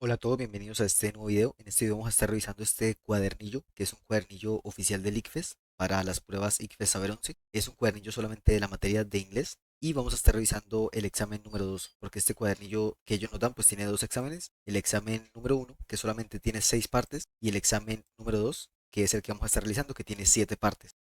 Hola a todos, bienvenidos a este nuevo video. En este video vamos a estar revisando este cuadernillo, que es un cuadernillo oficial del ICFES para las pruebas ICFES Saber 11. Es un cuadernillo solamente de la materia de inglés y vamos a estar revisando el examen número 2, porque este cuadernillo que ellos nos dan pues tiene dos exámenes. El examen número 1, que solamente tiene 6 partes, y el examen número 2, que es el que vamos a estar realizando, que tiene 7 partes.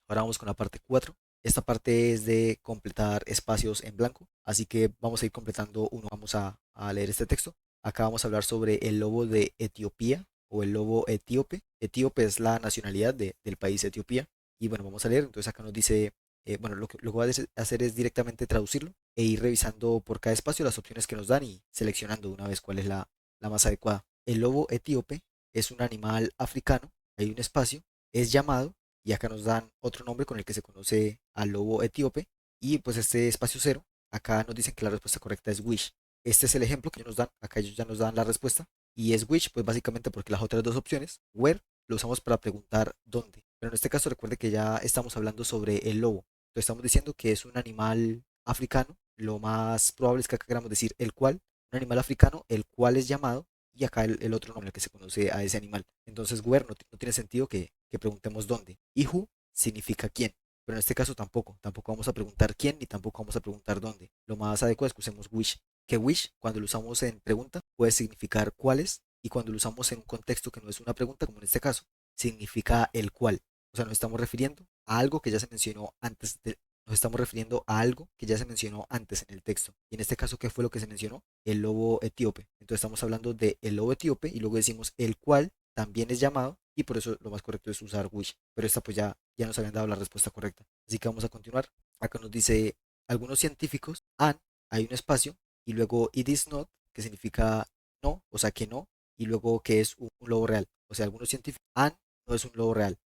Ahora vamos con la parte 4. Esta parte es de completar espacios en blanco, así que vamos a ir completando uno. Vamos a leer este texto. Acá vamos a hablar sobre el lobo de Etiopía o el lobo etíope. Etíope es la nacionalidad del país Etiopía. Y bueno, vamos a leer. Entonces acá nos dice, bueno, lo que voy a hacer es directamente traducirlo e ir revisando por cada espacio las opciones que nos dan y seleccionando de una vez cuál es la más adecuada. El lobo etíope es un animal africano. Hay un espacio. Es llamado, y acá nos dan otro nombre con el que se conoce al lobo etíope, y pues este espacio cero, acá nos dicen que la respuesta correcta es wish. Este es el ejemplo que ellos nos dan, acá ellos ya nos dan la respuesta, y es wish pues básicamente porque las otras dos opciones, where, lo usamos para preguntar dónde, pero en este caso recuerde que ya estamos hablando sobre el lobo. Entonces estamos diciendo que es un animal africano, lo más probable es que acá queramos decir el cual, un animal africano el cual es llamado, y acá el otro nombre que se conoce a ese animal. Entonces, where no tiene sentido que preguntemos dónde. Y who significa quién. Pero en este caso tampoco vamos a preguntar quién ni tampoco vamos a preguntar dónde. Lo más adecuado es que usemos wish. Que wish, cuando lo usamos en pregunta, puede significar cuáles, y cuando lo usamos en un contexto que no es una pregunta, como en este caso, significa el cual. O sea, nos estamos refiriendo a algo que ya se mencionó antes de, nos estamos refiriendo a algo que ya se mencionó antes en el texto. Y en este caso, ¿qué fue lo que se mencionó? El lobo etíope. Entonces estamos hablando de el lobo etíope y luego decimos el cual también es llamado, y por eso lo más correcto es usar wish. Pero esta pues ya nos habían dado la respuesta correcta. Así que vamos a continuar. Acá nos dice algunos científicos han, hay un espacio, y luego it is not, que significa no, o sea que no, y luego que es un lobo real. O sea, algunos científicos han no es un lobo real.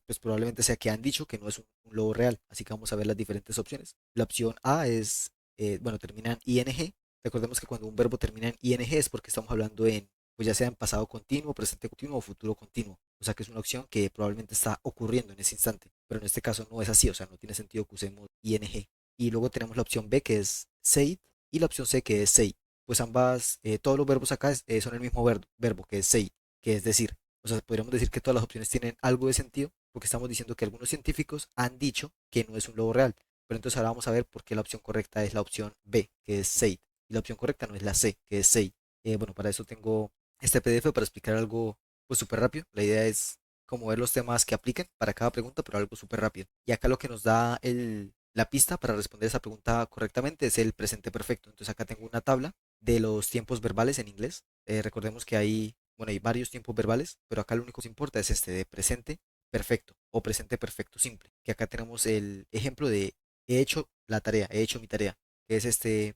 Pues probablemente sea que han dicho que no es un lobo real. Así que vamos a ver las diferentes opciones. La opción A es, bueno, termina en ing. Recordemos que cuando un verbo termina en ing es porque estamos hablando en, pues ya sea en pasado continuo, presente continuo o futuro continuo. O sea que es una opción que probablemente está ocurriendo en ese instante. Pero en este caso no es así, o sea, no tiene sentido que usemos ing. Y luego tenemos la opción B, que es said, y la opción C, que es say. Pues ambas, todos los verbos acá son el mismo verbo, que es say, que es decir. O sea, podríamos decir que todas las opciones tienen algo de sentido, porque estamos diciendo que algunos científicos han dicho que no es un lobo real. Pero entonces ahora vamos a ver por qué la opción correcta es la opción B, que es said. Y la opción correcta no es la C, que es say. Bueno, para eso tengo este PDF para explicar algo pues súper rápido. La idea es como ver los temas que apliquen para cada pregunta, pero algo súper rápido. Y acá lo que nos da la pista para responder esa pregunta correctamente es el presente perfecto. Entonces acá tengo una tabla de los tiempos verbales en inglés. Recordemos que hay, bueno, hay varios tiempos verbales, pero acá lo único que nos importa es este de presente perfecto o presente perfecto simple. Que acá tenemos el ejemplo de he hecho la tarea, he hecho mi tarea, que es este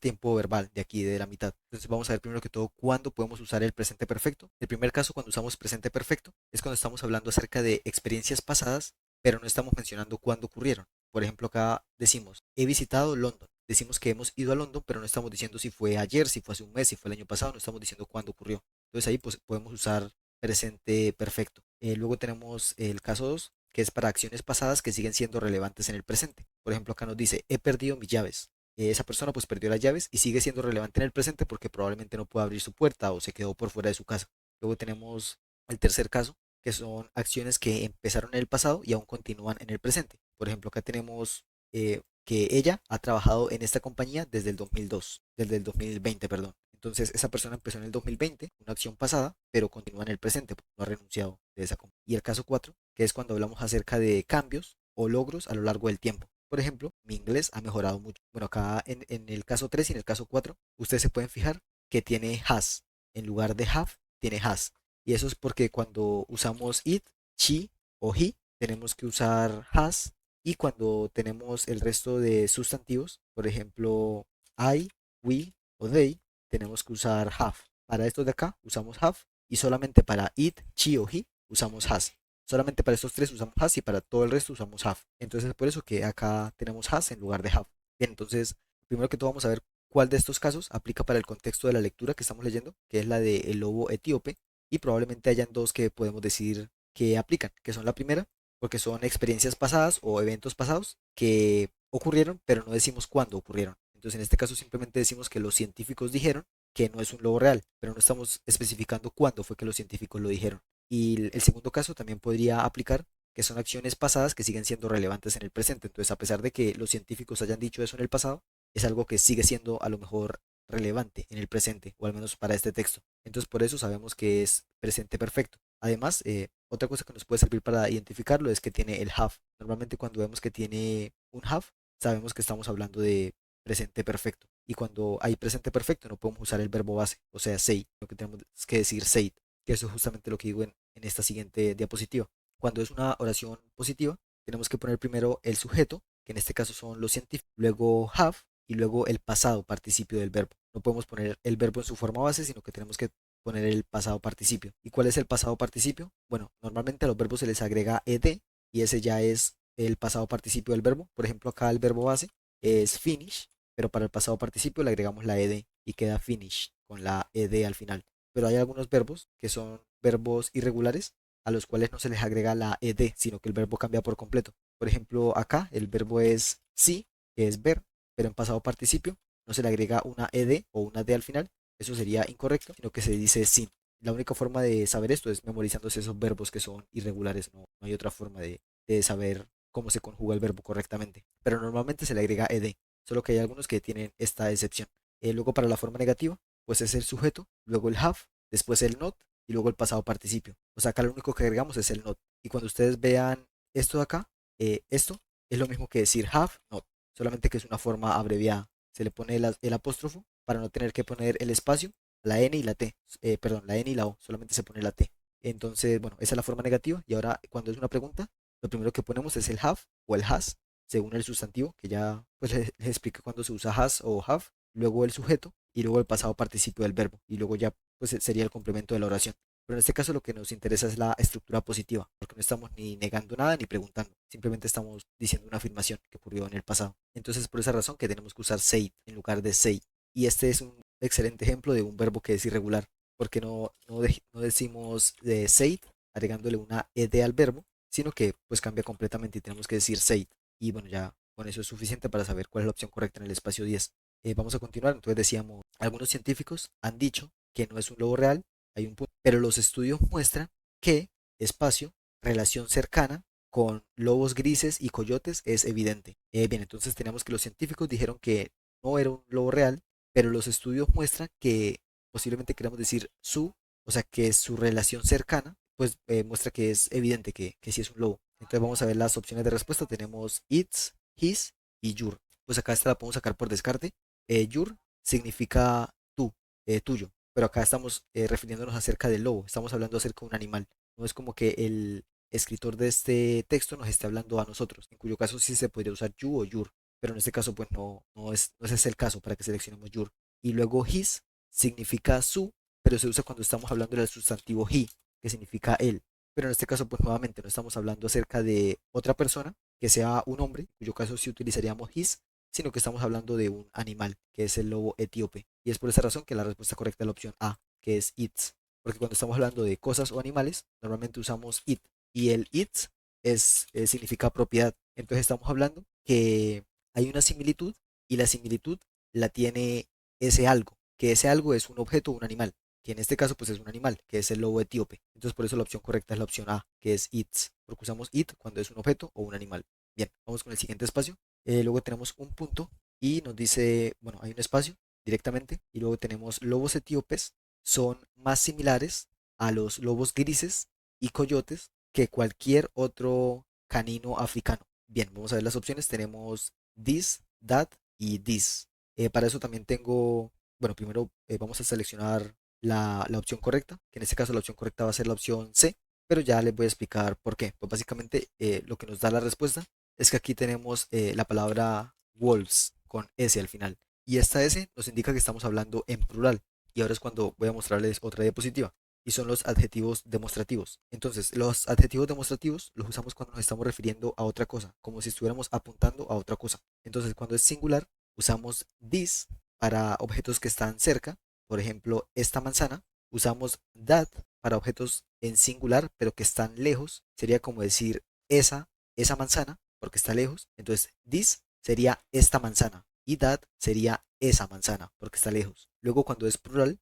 tiempo verbal de aquí, de la mitad. Entonces vamos a ver primero que todo cuándo podemos usar el presente perfecto. El primer caso cuando usamos presente perfecto es cuando estamos hablando acerca de experiencias pasadas, pero no estamos mencionando cuándo ocurrieron. Por ejemplo, acá decimos, he visitado London. Decimos que hemos ido a London, pero no estamos diciendo si fue ayer, si fue hace un mes, si fue el año pasado, no estamos diciendo cuándo ocurrió. Entonces ahí pues, podemos usar presente perfecto. Luego tenemos el caso 2, que es para acciones pasadas que siguen siendo relevantes en el presente. Por ejemplo, acá nos dice, he perdido mis llaves. Esa persona pues perdió las llaves y sigue siendo relevante en el presente porque probablemente no puede abrir su puerta o se quedó por fuera de su casa. Luego tenemos el tercer caso, que son acciones que empezaron en el pasado y aún continúan en el presente. Por ejemplo, acá tenemos que ella ha trabajado en esta compañía desde el 2002, desde el 2020, perdón. Entonces, esa persona empezó en el 2020, una acción pasada, pero continúa en el presente, no ha renunciado de esa compañía. Y el caso 4, que es cuando hablamos acerca de cambios o logros a lo largo del tiempo. Por ejemplo, mi inglés ha mejorado mucho. Bueno, acá en el caso 3 y en el caso 4, ustedes se pueden fijar que tiene has. En lugar de have, tiene has. Y eso es porque cuando usamos it, she o he, tenemos que usar has. Y cuando tenemos el resto de sustantivos, por ejemplo, I, we o they, tenemos que usar have. Para estos de acá usamos have, y solamente para it, she o he usamos has. Solamente para estos tres usamos has y para todo el resto usamos have. Entonces es por eso que acá tenemos has en lugar de have. Bien, entonces primero que todo vamos a ver cuál de estos casos aplica para el contexto de la lectura que estamos leyendo, que es la de el lobo etíope, y probablemente hayan dos que podemos decir que aplican, que son la primera, porque son experiencias pasadas o eventos pasados que ocurrieron, pero no decimos cuándo ocurrieron. Entonces, en este caso simplemente decimos que los científicos dijeron que no es un lobo real, pero no estamos especificando cuándo fue que los científicos lo dijeron. Y el segundo caso también podría aplicar que son acciones pasadas que siguen siendo relevantes en el presente. Entonces, a pesar de que los científicos hayan dicho eso en el pasado, es algo que sigue siendo a lo mejor relevante en el presente, o al menos para este texto. Entonces, por eso sabemos que es presente perfecto. Además, otra cosa que nos puede servir para identificarlo es que tiene el have. Normalmente cuando vemos que tiene un have, sabemos que estamos hablando de presente perfecto. Y cuando hay presente perfecto no podemos usar el verbo base, o sea, say, lo que tenemos que decir said, que eso es justamente lo que digo en esta siguiente diapositiva. Cuando es una oración positiva, tenemos que poner primero el sujeto, que en este caso son los científicos, luego have y luego el pasado participio del verbo. No podemos poner el verbo en su forma base, sino que tenemos que poner el pasado participio. ¿Y cuál es el pasado participio? Bueno, normalmente a los verbos se les agrega ed y ese ya es el pasado participio del verbo. Por ejemplo, acá el verbo base es finish, pero para el pasado participio le agregamos la ed y queda finish con la ed al final. Pero hay algunos verbos que son verbos irregulares a los cuales no se les agrega la ed, sino que el verbo cambia por completo. Por ejemplo, acá el verbo es sí, que es ver, pero en pasado participio no se le agrega una ed o una d al final. Eso sería incorrecto, sino que se dice sin. La única forma de saber esto es memorizándose esos verbos que son irregulares. No hay otra forma de saber cómo se conjuga el verbo correctamente. Pero normalmente se le agrega ed, solo que hay algunos que tienen esta excepción. Luego para la forma negativa, pues es el sujeto, luego el have, después el not y luego el pasado participio. O sea, acá lo único que agregamos es el not. Y cuando ustedes vean esto de acá, esto es lo mismo que decir have, not, solamente que es una forma abreviada. Se le pone el apóstrofo para no tener que poner el espacio, la n y la t, perdón, la n y la o, solamente se pone la t. Entonces, bueno, esa es la forma negativa. Y ahora, cuando es una pregunta, lo primero que ponemos es el have o el has, según el sustantivo, que ya pues les expliqué cuando se usa has o have, luego el sujeto y luego el pasado participio del verbo. Y luego ya pues sería el complemento de la oración. Pero en este caso lo que nos interesa es la estructura positiva, porque no estamos ni negando nada ni preguntando, simplemente estamos diciendo una afirmación que ocurrió en el pasado. Entonces, por esa razón que tenemos que usar said en lugar de say. Y este es un excelente ejemplo de un verbo que es irregular, porque no decimos de said agregándole una ed al verbo, sino que pues cambia completamente y tenemos que decir said. Y bueno, ya con eso es suficiente para saber cuál es la opción correcta en el espacio 10. Vamos a continuar. Entonces decíamos, algunos científicos han dicho que no es un lobo real, hay un punto, pero los estudios muestran que espacio, relación cercana con lobos grises y coyotes es evidente. Bien, entonces tenemos que los científicos dijeron que no era un lobo real, pero los estudios muestran que posiblemente queramos decir su, o sea, que su relación cercana, pues muestra que es evidente que sí es un lobo. Entonces vamos a ver las opciones de respuesta. Tenemos its, his y your. Pues acá esta la podemos sacar por descarte. Your significa tú, tuyo, pero acá estamos refiriéndonos acerca del lobo, estamos hablando acerca de un animal. No es como que el escritor de este texto nos esté hablando a nosotros, en cuyo caso sí se podría usar you o your, pero en este caso pues no ese es el caso para que seleccionemos your. Y luego his significa su, pero se usa cuando estamos hablando del sustantivo he, que significa él. Pero en este caso pues nuevamente no estamos hablando acerca de otra persona que sea un hombre, en cuyo caso sí utilizaríamos his, sino que estamos hablando de un animal, que es el lobo etíope. Y es por esa razón que la respuesta correcta es la opción A, que es its. Porque cuando estamos hablando de cosas o animales, normalmente usamos it. Y el its significa propiedad. Entonces estamos hablando que hay una similitud y la similitud la tiene ese algo, que ese algo es un objeto o un animal, que en este caso pues es un animal, que es el lobo etíope. Entonces por eso la opción correcta es la opción A, que es its, porque usamos it cuando es un objeto o un animal. Bien, vamos con el siguiente espacio. Luego tenemos un punto y nos dice, bueno, hay un espacio directamente y luego tenemos lobos etíopes son más similares a los lobos grises y coyotes que cualquier otro canino africano. Bien, vamos a ver las opciones. Tenemos this, that y this. Para eso también tengo, bueno, primero vamos a seleccionar la opción correcta, que en este caso la opción correcta va a ser la opción C, pero ya les voy a explicar por qué. Pues básicamente lo que nos da la respuesta es que aquí tenemos la palabra wolves con S al final. Y esta S nos indica que estamos hablando en plural. Y ahora es cuando voy a mostrarles otra diapositiva. Y son los adjetivos demostrativos. Entonces, los adjetivos demostrativos los usamos cuando nos estamos refiriendo a otra cosa, como si estuviéramos apuntando a otra cosa. Entonces, cuando es singular, usamos this para objetos que están cerca. Por ejemplo, esta manzana. Usamos that para objetos en singular, pero que están lejos. Sería como decir esa manzana, porque está lejos. Entonces, this sería esta manzana y that sería esa manzana, porque está lejos. Luego, cuando es plural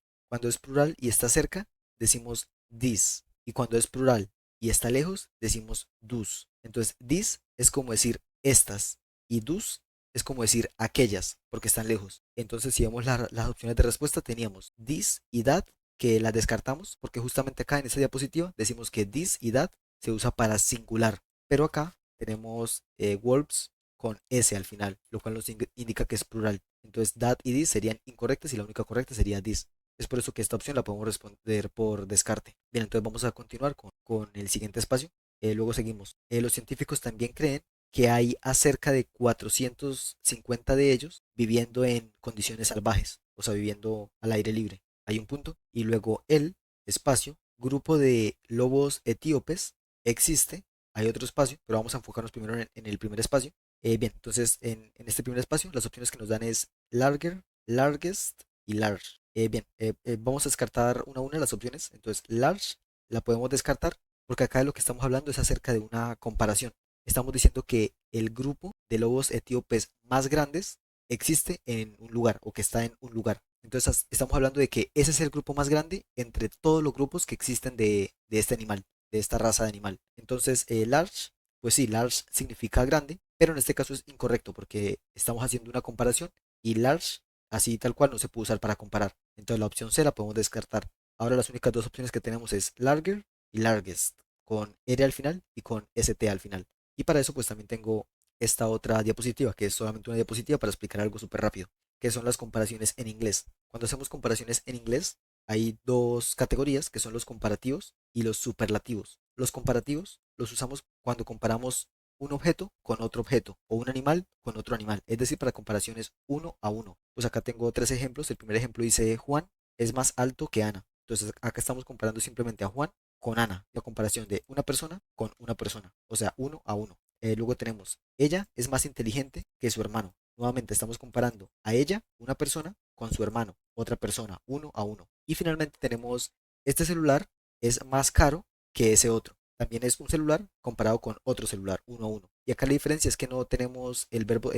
y está cerca, decimos this. Y cuando es plural y está lejos, decimos dus. Entonces, this es como decir estas y dus es como decir aquellas, porque están lejos. Entonces, si vemos las opciones de respuesta, teníamos this y that, que las descartamos, porque justamente acá en esta diapositiva decimos que this y that se usa para singular, pero acá tenemos wolves con S al final, lo cual nos indica que es plural. Entonces, that y this serían incorrectas y la única correcta sería this. Es por eso que esta opción la podemos responder por descarte. Bien, entonces vamos a continuar con el siguiente espacio. Luego seguimos. Los científicos también creen que hay acerca de 450 de ellos viviendo en condiciones salvajes, o sea, viviendo al aire libre. Hay un punto. Y luego el espacio, grupo de lobos etíopes, existe. Hay otro espacio, pero vamos a enfocarnos primero en el primer espacio. Bien, entonces en este primer espacio las opciones que nos dan es larger, largest y large. Bien, vamos a descartar una a una las opciones. Entonces, large la podemos descartar porque acá de lo que estamos hablando es acerca de una comparación. Estamos diciendo que el grupo de lobos etíopes más grandes existe en un lugar o que está en un lugar. Entonces, estamos hablando de que ese es el grupo más grande entre todos los grupos que existen de este animal, de esta raza de animal. Entonces, large, pues sí, large significa grande, pero en este caso es incorrecto porque estamos haciendo una comparación y large así tal cual no se puede usar para comparar. Entonces la opción C la podemos descartar. Ahora las únicas dos opciones que tenemos es larger y largest, con R al final y con ST al final. Y para eso pues también tengo esta otra diapositiva, que es solamente una diapositiva para explicar algo súper rápido, que son las comparaciones en inglés. Cuando hacemos comparaciones en inglés, hay dos categorías que son los comparativos y los superlativos. Los comparativos los usamos cuando comparamos un objeto con otro objeto o un animal con otro animal, es decir, para comparaciones uno a uno. Pues acá tengo tres ejemplos. El primer ejemplo dice Juan es más alto que Ana. Entonces acá estamos comparando simplemente a Juan con Ana, la comparación de una persona con una persona, o sea, uno a uno. Luego tenemos, ella es más inteligente que su hermano. Nuevamente estamos comparando a ella, una persona, con su hermano, otra persona, uno a uno. Y finalmente tenemos, este celular es más caro que ese otro. También es un celular comparado con otro celular, uno a uno. Y acá la diferencia es que no tenemos el verbo,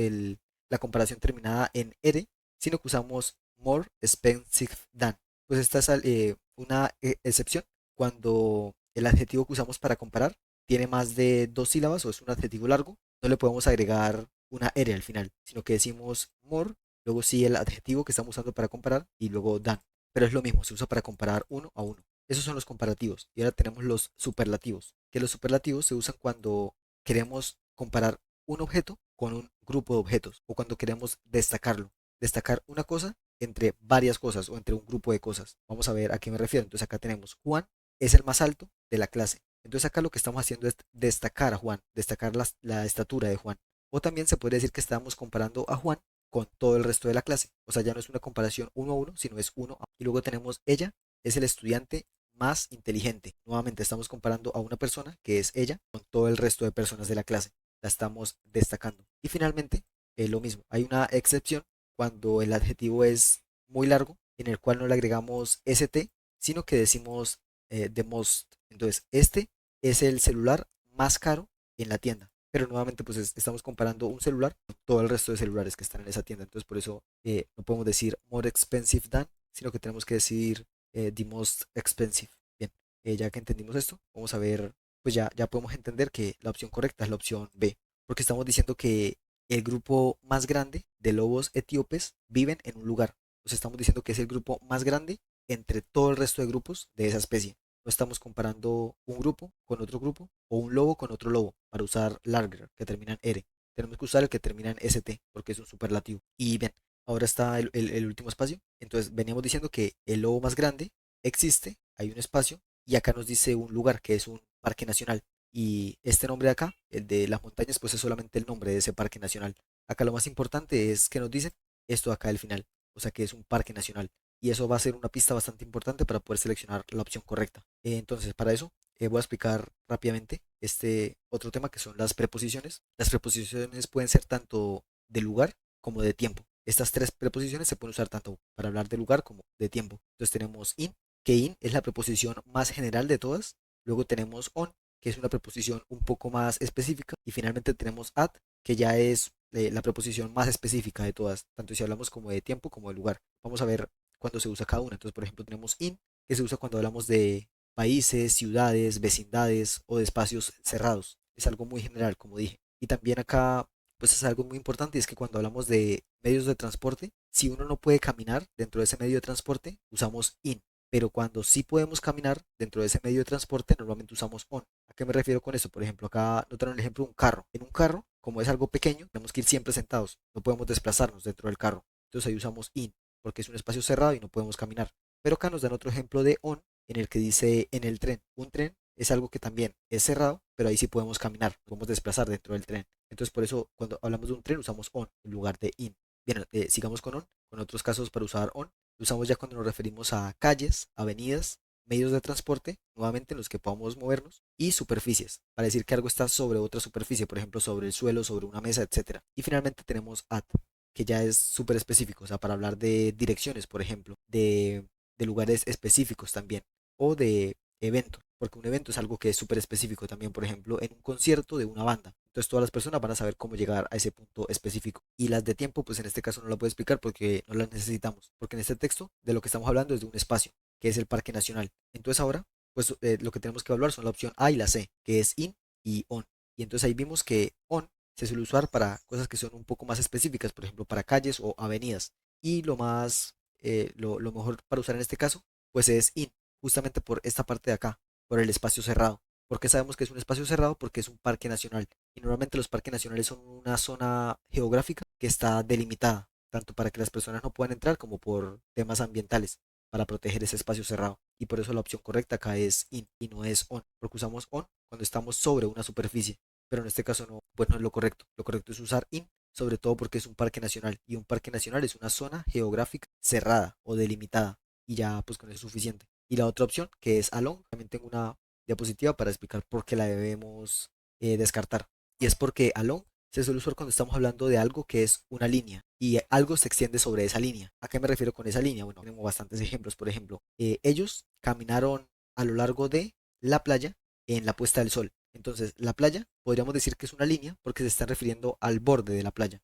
la comparación terminada en R, sino que usamos more expensive than. Pues esta es una excepción cuando el adjetivo que usamos para comparar tiene más de dos sílabas o es un adjetivo largo, no le podemos agregar una R al final, sino que decimos more, luego sí el adjetivo que estamos usando para comparar y luego than. Pero es lo mismo, se usa para comparar uno a uno. Esos son los comparativos. Y ahora tenemos los superlativos, que los superlativos se usan cuando queremos comparar un objeto con un grupo de objetos o cuando queremos destacarlo, destacar una cosa entre varias cosas o entre un grupo de cosas. Vamos a ver a qué me refiero. Entonces acá tenemos Juan es el más alto de la clase. Entonces acá lo que estamos haciendo es destacar a Juan, destacar la estatura de Juan. O también se puede decir que estamos comparando a Juan con todo el resto de la clase. O sea, ya no es una comparación uno a uno, sino es uno a uno. Y luego tenemos ella es el estudiante más inteligente. Nuevamente estamos comparando a una persona que es ella con todo el resto de personas de la clase. La estamos destacando. Y finalmente, lo mismo, hay una excepción cuando el adjetivo es muy largo, en el cual no le agregamos st, sino que decimos the most. Entonces, este es el celular más caro en la tienda. Pero nuevamente, pues estamos comparando un celular con todo el resto de celulares que están en esa tienda. Entonces, por eso no podemos decir more expensive than, sino que tenemos que decir the most expensive. Bien, ya que entendimos esto, vamos a ver, pues ya podemos entender que la opción correcta es la opción B, porque estamos diciendo que el grupo más grande de lobos etíopes viven en un lugar. Nos estamos diciendo que es el grupo más grande entre todo el resto de grupos de esa especie. No estamos comparando un grupo con otro grupo o un lobo con otro lobo para usar larger, que termina en R. Tenemos que usar el que termina en ST porque es un superlativo. Y bien, ahora está el último espacio. Entonces veníamos diciendo que el lobo más grande existe, hay un espacio y acá nos dice un lugar que es un parque nacional. Y este nombre de acá, el de las montañas, pues es solamente el nombre de ese parque nacional. Acá lo más importante es que nos dicen esto de acá del final, o sea que es un parque nacional. Y eso va a ser una pista bastante importante para poder seleccionar la opción correcta. Entonces, para eso voy a explicar rápidamente este otro tema que son las preposiciones. Las preposiciones pueden ser tanto de lugar como de tiempo. Estas tres preposiciones se pueden usar tanto para hablar de lugar como de tiempo. Entonces tenemos in, que in es la preposición más general de todas. Luego tenemos on, que es una preposición un poco más específica. Y finalmente tenemos at, que ya es la preposición más específica de todas, tanto si hablamos como de tiempo como de lugar. Vamos a ver cuándo se usa cada una. Entonces, por ejemplo, tenemos in, que se usa cuando hablamos de países, ciudades, vecindades o de espacios cerrados. Es algo muy general, como dije. Y también acá, pues es algo muy importante, y es que cuando hablamos de medios de transporte, si uno no puede caminar dentro de ese medio de transporte, usamos in. Pero cuando sí podemos caminar dentro de ese medio de transporte, normalmente usamos on. ¿A qué me refiero con eso? Por ejemplo, acá notaron el ejemplo de un carro. En un carro, como es algo pequeño, tenemos que ir siempre sentados. No podemos desplazarnos dentro del carro. Entonces ahí usamos in, porque es un espacio cerrado y no podemos caminar. Pero acá nos dan otro ejemplo de on, en el que dice en el tren. Un tren es algo que también es cerrado, pero ahí sí podemos caminar, podemos desplazar dentro del tren. Entonces por eso cuando hablamos de un tren usamos on en lugar de in. Bien, sigamos con on, con otros casos para usar on. Lo usamos ya cuando nos referimos a calles, avenidas, medios de transporte, nuevamente en los que podamos movernos, y superficies, para decir que algo está sobre otra superficie, por ejemplo, sobre el suelo, sobre una mesa, etcétera. Y finalmente tenemos at, que ya es súper específico, o sea, para hablar de direcciones, por ejemplo, de lugares específicos también, o de eventos, porque un evento es algo que es súper específico también, por ejemplo, en un concierto de una banda. Entonces todas las personas van a saber cómo llegar a ese punto específico. Y las de tiempo, pues en este caso no la puedo explicar porque no las necesitamos, porque en este texto de lo que estamos hablando es de un espacio, que es el Parque Nacional. Entonces ahora, pues lo que tenemos que evaluar son la opción A y la C, que es in y on. Y entonces ahí vimos que on se suele usar para cosas que son un poco más específicas, por ejemplo, para calles o avenidas. Y lo mejor para usar en este caso, pues es in, justamente por esta parte de acá, por el espacio cerrado. ¿Por qué sabemos que es un espacio cerrado? Porque es un parque nacional. Y normalmente los parques nacionales son una zona geográfica que está delimitada, tanto para que las personas no puedan entrar como por temas ambientales, para proteger ese espacio cerrado. Y por eso la opción correcta acá es in y no es on, porque usamos on cuando estamos sobre una superficie. Pero en este caso no, pues no es lo correcto. Lo correcto es usar in, sobre todo porque es un parque nacional. Y un parque nacional es una zona geográfica cerrada o delimitada. Y ya pues con eso es suficiente. Y la otra opción, que es along, también tengo una diapositiva para explicar por qué la debemos descartar. Y es porque along se suele usar cuando estamos hablando de algo que es una línea y algo se extiende sobre esa línea. ¿A qué me refiero con esa línea? Bueno, tenemos bastantes ejemplos. Por ejemplo, ellos caminaron a lo largo de la playa en la puesta del sol. Entonces, la playa podríamos decir que es una línea porque se están refiriendo al borde de la playa.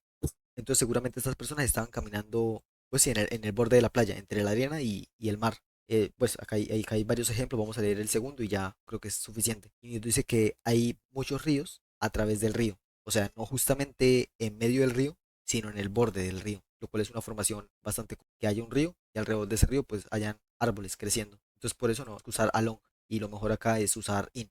Entonces, seguramente estas personas estaban caminando, pues sí, en el borde de la playa, entre la arena y el mar. Pues acá hay varios ejemplos, vamos a leer el segundo y ya creo que es suficiente. Y nos dice que hay muchos ríos a través del río, o sea, no justamente en medio del río, sino en el borde del río, lo cual es una formación bastante que haya un río y alrededor de ese río pues hayan árboles creciendo. Entonces por eso no usar along y lo mejor acá es usar in.